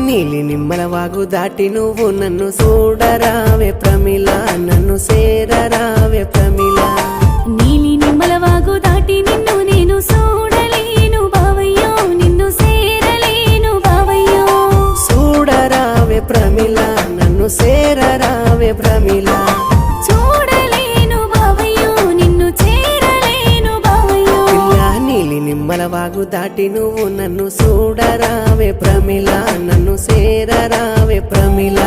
నీలి నిమ్మల వాగు దాటి నువ్వు నన్ను చూడరావే ప్రమిళ, నన్ను సేరరావే ప్రమిళ. నీలి నిమ్మల వాగు దాటి నిన్ను నేను చూడలేను బావయ్యో, నిన్ను సేరలేను బావయ్యో. చూడరావే ప్రమిళ, నన్ను సేరరావే ప్రమిళ. చూడలేను బావయ్యో, నిన్ను చేరలేను బావయ్యో. పిల్ల నీలి నిమ్మల వాగు దాటి నువ్వు నన్ను చూడరావే ప్రమిళ, నన్ను సేరరావే ప్రమిళ.